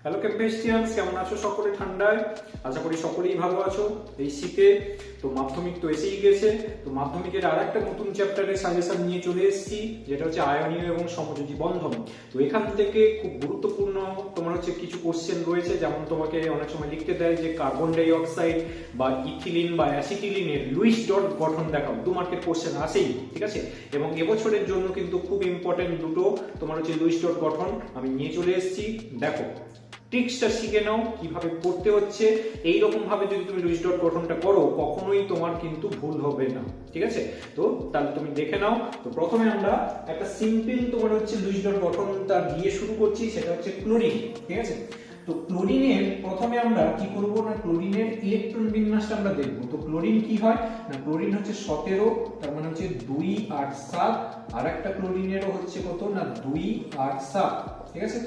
Hello ক্যাম্পেস্টিয়ানস, কেমন আছো সকলে? ঠান্ডায় আশা করি সকলেই ভালো আছো। এই শীতে তো মাধ্যমিক তো এসেই গেছে, তো মাধ্যমিকের আর একটা নতুন চ্যাপ্টারের সাজেশন নিয়ে চলে এসেছি, যেটা হচ্ছে আয়নীয় এবং সমযোজী বন্ধন। তো এখান থেকে খুব গুরুত্বপূর্ণ তোমার হচ্ছে কিছু কোশ্চেন রয়েছে, যেমন তোমাকে অনেক সময় লিখতে দেয় যে কার্বন ডাই অক্সাইড বা ইথিলিন বা অ্যাসিটিলিনের লুইস ডট গঠন দেখাও, 2 মার্কের কোশ্চেন আসেই, ঠিক আছে। এবং এবছরের জন্য কিন্তু খুব ইম্পর্টেন্ট দুটো তোমার হচ্ছে লুইস ডট গঠন আমি নিয়ে চলে এসেছি। দেখো, ট্রিক্সটা শিখে নাও কিভাবে করতে হচ্ছে। এইরকম ভাবে যদি তুমি লুইস ডট গঠনটা করো, কখনোই তোমার কিন্তু ভুল হবে না, ঠিক আছে। তো তাহলে তুমি দেখে নাও। তো প্রথমে আমরা একটা সিম্পল তোমার হচ্ছে লুইস ডট গঠনটা দিয়ে শুরু করছি, সেটা হচ্ছে ক্লোরিন, ঠিক আছে। তো ক্লোরিনের প্রথমে আমরা কি করব না, ক্লোরিনের ইলেকট্রন বিন্যাসটা আমরা দেখব। তো ক্লোরিন কি হয় না, ক্লোরিন হচ্ছে 17, তার মানে হচ্ছে 2 8 7। আর একটা ক্লোরিনেরও হচ্ছে কত না, 2 8 7, ঠিক আছে।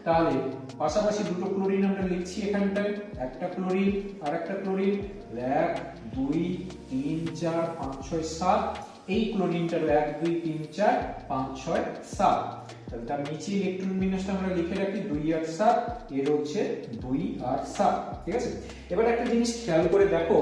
তাহলে পাশাপাশি দুটো ক্লোরিন আমরা লিখছি এখানটায়, একটা ক্লোরিন আর একটা ক্লোরিন, 1 2 3 4 5 6 7। এই ক্লোরিনটার 1 2 3 4 5 6 7। তাহলে তার নিচে ইলেকট্রন বিন্যাসটা আমরা লিখে রাখি 2 8 7, এর হচ্ছে 2 8 7, ঠিক আছে। এবার একটা জিনিস খেয়াল করে দেখো,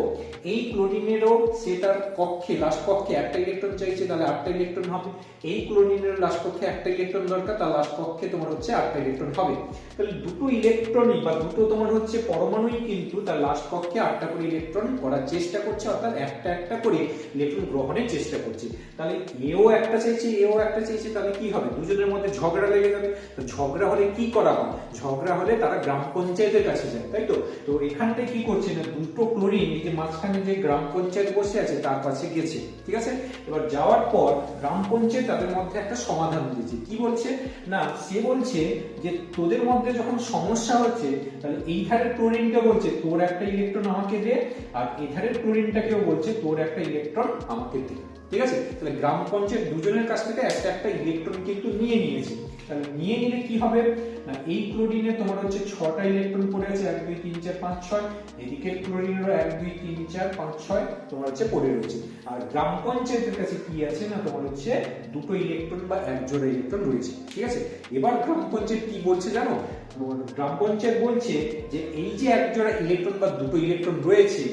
এই ক্লোরিনেরও সে তার কক্ষে লাস্ট কক্ষে একটা ইলেকট্রন চাইছে, তাহলে 8টা ইলেকট্রন হবে। এই ক্লোরিনের লাস্ট কক্ষে একটা ইলেকট্রন দরকার, তার লাস্ট কক্ষে তোমার হচ্ছে 8টা ইলেকট্রন হবে। তাহলে দুটো ইলেকট্রনই বা দুটো তোমার হচ্ছে পরমাণুই কিন্তু তার লাস্ট কক্ষে 8টা করে ইলেকট্রন করার চেষ্টা করছে, অর্থাৎ একটা একটা করে ইলেকট্রন গ্রহণের চেষ্টা করছে। তাহলে এও একটা চাইছে, এও একটা চাইছে, তাহলে কি হবে, দুজনের মধ্যে ঝগড়া লেগে যাবে। তো ঝগড়া হলে কি করা হয়, ঝগড়া হলে তারা গ্রাম পঞ্চায়েতের কাছে যায়, তাই তো। তো এখানটায় কি করছে না, দুটো ক্লোরিন এই যে মাঝখানে যে গ্রাম পঞ্চায়েত বসে আছে তার কাছে গেছে, ঠিক আছে। এবার যাওয়ার পর গ্রাম পঞ্চায়েত তাদের মধ্যে একটা সমাধান দিয়েছে। কি বলছে না, সে বলছে যে তোদের মধ্যে যখন সমস্যা হচ্ছে, তাহলে এই ধারের ক্লোরিনকে বলছে তোর একটা ইলেকট্রন আমাকে দে, আর এই ধারের ক্লোরিনটাকেও বলছে তোর একটা ইলেকট্রন আমাকে দে, ঠিক আছে। তাহলে গ্রাম পঞ্চায়েত দুজনের কাছ থেকে একটা একটা ইলেকট্রন কিন্তু নিয়ে নিয়েছে। তাহলে নিয়ে নিলে কি হবে না, এই ক্লোরিনে তোমার হচ্ছে 6টা ইলেকট্রন পড়ে আছে, 1 2 3 4 5 6। এদিকের ক্লোরিনেরও 1 2 3 4 5 6 তোমার হচ্ছে পড়ে রয়েছে। আর গ্রাম পঞ্চায়েতের কাছে কি আছে না, তোমার হচ্ছে দুটো ইলেকট্রন বা এক জোড়া ইলেকট্রন রয়েছে, ঠিক আছে। এবার গ্রাম পঞ্চায়েত কি বলছে জানো, গ্রাম পঞ্চায়েত বলছে যে এই যে এক জোড়া ইলেকট্রন বা দুটো ইলেকট্রন রয়েছে,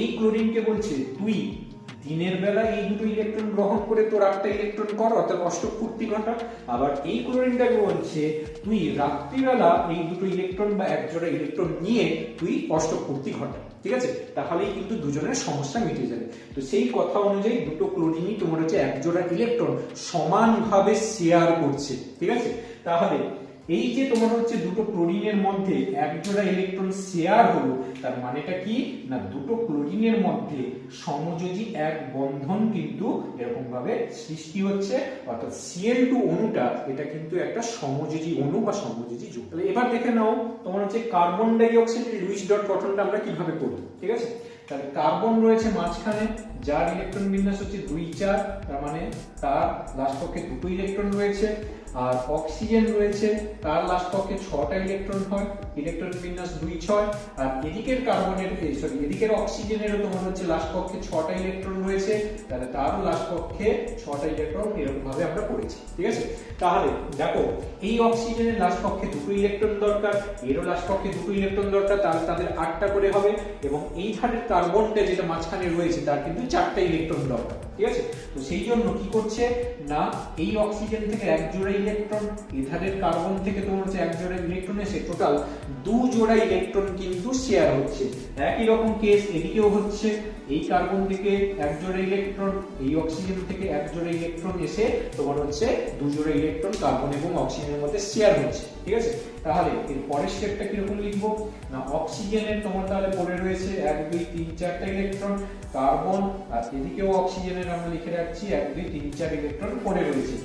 এই ক্লোরিনকে বলছে তুই দিনের বেলা এই দুটো ইলেকট্রন গ্রহণ করে তোর 8টা ইলেকট্রন কর, অর্থাৎ অষ্টক পূর্তি ঘটা। আবার এই ক্লোরিনটাকে বলছে তুই রাত্রিবেলা এই দুটো ইলেকট্রন বা এক জোড়া ইলেকট্রন নিয়ে তুই অষ্টক পূর্তি ঘটা, ঠিক আছে। তাহলেই কিন্তু দুজনের সমস্যা মিটে যাবে। তো সেই কথা অনুযায়ী দুটো ক্লোরিনই তোমার হচ্ছে এক জোড়া ইলেকট্রন সমানভাবে শেয়ার করছে, ঠিক আছে। তাহলে এই যে তোমার হচ্ছে দুটো ক্লোরিনের মধ্যে এক জোড়া ইলেকট্রন শেয়ার হলো, তার মানেটা কি না, দুটো ক্লোরিনের মধ্যে সমযোজী এক বন্ধন কিন্তু এরকম ভাবে সৃষ্টি হচ্ছে, অর্থাৎ Cl2 অণুটা এটা কিন্তু একটা সমযোজী অণু বা সমযোজী যৌগ। তাহলে এবার দেখে নাও তোমার হচ্ছে কার্বন ডাই অক্সাইডের লুইস ডট গঠনটা আমরা কিভাবে করব, ঠিক আছে। তাহলে কার্বন রয়েছে মাঝখানে, যার ইলেকট্রন বিন্যাস হচ্ছে 2 4, তার মানে তার লাস্ট কক্ষে দুটো ইলেকট্রন রয়েছে। আর অক্সিজেন রয়েছে, তার লাস্ট কক্ষে 6টা ইলেকট্রন হয়, ইলেকট্রন বিন্যাস 2 6। আর এদিকের কার্বনের এদিকের অক্সিজেনেরও তোমার হচ্ছে লাস্ট কক্ষে 6টা ইলেকট্রন রয়েছে, তাহলে তারও লাস্ট কক্ষে 6টা ইলেকট্রন, এরকম ভাবে আমরা করেছি, ঠিক আছে। তাহলে দেখো, এই অক্সিজেনের লাস্ট কক্ষে দুটো ইলেকট্রন দরকার, এরও লাস্ট কক্ষে দুটো ইলেকট্রন দরকার, তাহলে তাদের 8টা করে হবে। এবং এই ধারের কার্বনটা যেটা মাঝখানে রয়েছে তার কিন্তু 4টা ইলেকট্রন দরকার, ঠিক আছে। তো সেই জন্য কি করছে না, এই অক্সিজেন থেকে এক জোড়া ইলেকট্রন, এধারের কার্বন থেকে তোমার হচ্ছে এক জোড়া ইলেকট্রন এসে টোটাল 2 জোড়া ইলেকট্রন কিন্তু শেয়ার হচ্ছে। একই রকম কেস এদিকেও হচ্ছে, এই কার্বন থেকে এক জোড়া ইলেকট্রন, এই অক্সিজেন থেকে এক জোড়া ইলেকট্রন এসে তোমার হচ্ছে 2 জোড়া ইলেকট্রন কার্বন এবং অক্সিজেনের মধ্যে শেয়ার হচ্ছে, ঠিক আছে। তাহলে এর পরের স্টেপটা কিরকম লিখবো না, অক্সিজেনের তোমার তাহলে পড়ে রয়েছে 1 2 3 4টা ইলেকট্রন, কার্বন আর এদিকেও অক্সিজেনের আমরা লিখে রাখছি 1 2 3 4 ইলেকট্রন পড়ে রয়েছে।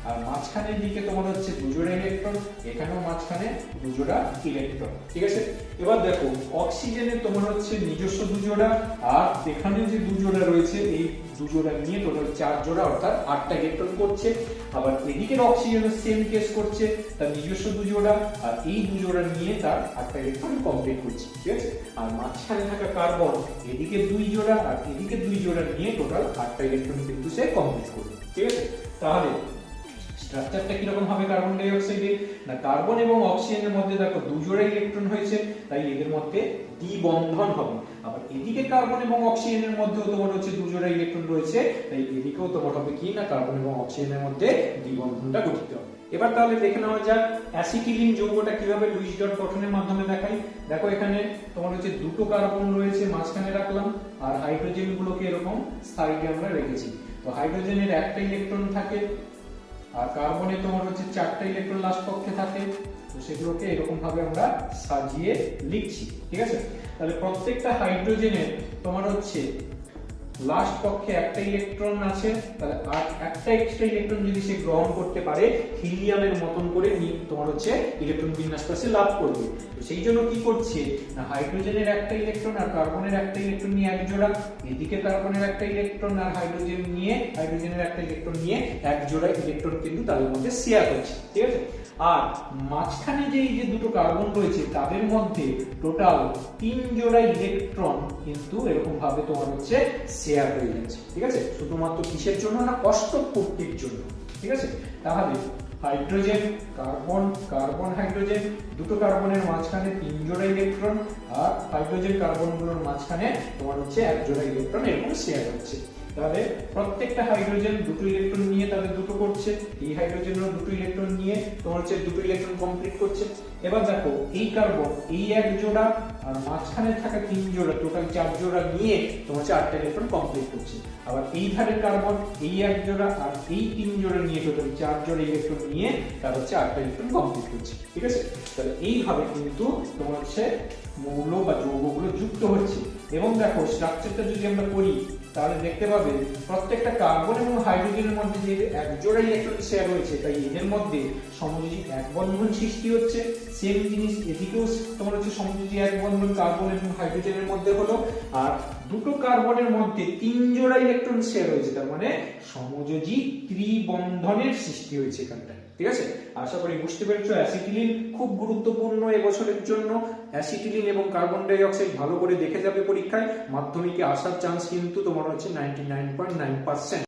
আর মাঝখানের দিকে তোমার হচ্ছে 2 জোড়া ইলেকট্রন, এখানেও মাঝখানে 2 জোড়া ইলেকট্রন, ঠিক আছে। এবার দেখো, অক্সিজেনের তোমার হচ্ছে নিজস্ব 2 জোড়া, আর এখানে যে 2 জোড়া রয়েছে এই 2 জোড়া নিয়ে টোটাল 4 জোড়া, অর্থাৎ 8টা ইলেকট্রন করছে। আবার এদিকের অক্সিজেনের সেম কেস করছে, তার নিজস্ব 2 জোড়া, আর এই 2 জোড়া নিয়ে তার 8টা ইলেকট্রন কমপ্লিট করছে, ঠিক আছে। আর মাঝখানে থাকা কার্বন এদিকে 2 জোড়া আর এদিকে 2 জোড়া নিয়ে টোটাল 8টা ইলেকট্রন কিন্তু সে কমপ্লিট করবে, ঠিক আছে। তাহলে স্ট্রাকচারটা কিরকম হবে কার্বন ডাই অক্সাইডে, না কার্বন এবং অক্সিজেনের মধ্যে দেখো দুজোড়া ইলেকট্রন হয়েছে, তাই এদের মধ্যে দ্বিবন্ধন হবে। আবার এদিকে কার্বন এবং অক্সিজেনের মধ্যেও তোমার হচ্ছে দুজোড়া ইলেকট্রন রয়েছে, তাই এদিকেও তোমার হবে কি না কার্বন এবং অক্সিজেনের মধ্যে দ্বিবন্ধনটা গঠিত হবে। এবার তাহলে দেখে নেওয়া যাক অ্যাসিটিলিন যৌগটা কিভাবে লুইস ডট গঠনের মাধ্যমে দেখাই। দেখো এখানে তোমার হচ্ছে দুটো কার্বন রয়েছে, মাঝখানে রাখলাম, আর হাইড্রোজেন গুলোকে এরকম সাইডে আমরা রেখেছি। তো হাইড্রোজেনের একটা ইলেকট্রন থাকে, আর কার্বনে তোমার হচ্ছে চারটা ইলেকট্রন লাস্ট পক্ষে থাকে। তো সেগুলোকে এরকম ভাবে আমরা সাজিয়ে লিখছি, ঠিক আছে। তাহলে প্রত্যেকটা হাইড্রোজেনের তোমার হচ্ছে লাস্ট পক্ষে একটা ইলেকট্রন আছে, তাহলে আর একটা এক্সট্রা ইলেকট্রন যদি সে গ্রহণ করতে পারে হিলিয়ামের মতন করে তোমার হচ্ছে ইলেকট্রন বিন্যাসটা সে লাভ করবে। তো সেই জন্য কি করছে না হাইড্রোজেনের একটা ইলেকট্রন আর কার্বনের একটা ইলেকট্রন নিয়ে এক জোড়া, এদিকে কার্বনের একটা ইলেকট্রন আর হাইড্রোজেনের একটা ইলেকট্রন নিয়ে এক জোড়া ইলেকট্রন কিন্তু তাদের মধ্যে শেয়ার হচ্ছে, ঠিক আছে। আর মাঝখানে যে এই যে দুটো কার্বন রয়েছে তাদের মধ্যে টোটাল 3 জোড়া ইলেকট্রন কিন্তু এরকম ভাবে তোমার হচ্ছে শেয়ার হয়ে যাচ্ছে, ঠিক আছে। শুধুমাত্র কিসের জন্য না অষ্টক পূর্তির জন্য, ঠিক আছে। তাহলে হাইড্রোজেন কার্বন কার্বন হাইড্রোজেন, দুটো কার্বনের মাঝখানে 3 জোড়া ইলেকট্রন, আর হাইড্রোজেন কার্বনগুলোর মাঝখানে তোমার হচ্ছে এক জোড়া ইলেকট্রন এরকম শেয়ার হচ্ছে। তাহলে প্রত্যেকটা হাইড্রোজেন দুটো ইলেকট্রন নিয়ে তাদের দুটো করছে, এই হাইড্রোজেনও দুটো ইলেকট্রন নিয়ে তোমার হচ্ছে দুটো ইলেকট্রন কমপ্লিট করছে। এবার দেখো এই কার্বন এই এক জোড়া আর মাঝখানে থাকা 3 জোড়া টোটাল 4 জোড়া নিয়ে তোমার হচ্ছে 8টা ইলেকট্রন কমপ্লিট করছে। আবার এই ধারের কার্বন এই এক জোড়া আর এই 3 জোড়া নিয়ে টোটাল 4 জোড়া ইলেকট্রন নিয়ে তার হচ্ছে 8টা ইলেকট্রন কমপ্লিট করছে, ঠিক আছে। তাহলে এইভাবে কিন্তু তোমার হচ্ছে মৌল বা যৌগগুলো যুক্ত হচ্ছে। এবং দেখো স্ট্রাকচারটা যদি আমরা করি তাহলে দেখতে পাবে প্রত্যেকটা কার্বন এবং হাইড্রোজেনের মধ্যে যে এক জোড়া ইলেকট্রন শেয়ার হয়েছে, তাই এদের মধ্যে সমযোজী এক বন্ধন সৃষ্টি হচ্ছে। সেম জিনিস এদিকেও তোমার হচ্ছে সমযোজী এক বন্ধন কার্বন এবং হাইড্রোজেনের মধ্যে হলো, আর দুটো কার্বনের মধ্যে 3 জোড়া ইলেকট্রন শেয়ার হয়েছে, তার মানে সমযোজী ত্রিবন্ধনের সৃষ্টি হয়েছে এখানটায়, ঠিক আছে। আশা করি বুঝতে পেরেছো অ্যাসিটিলিন খুব গুরুত্বপূর্ণ এবছরের জন্য। অ্যাসিটিলিন এবং কার্বন ডাই অক্সাইড ভালো করে দেখে যাবে পরীক্ষায়, মাধ্যমিকে আসার চান্স কিন্তু তোমার হচ্ছে 99.9%।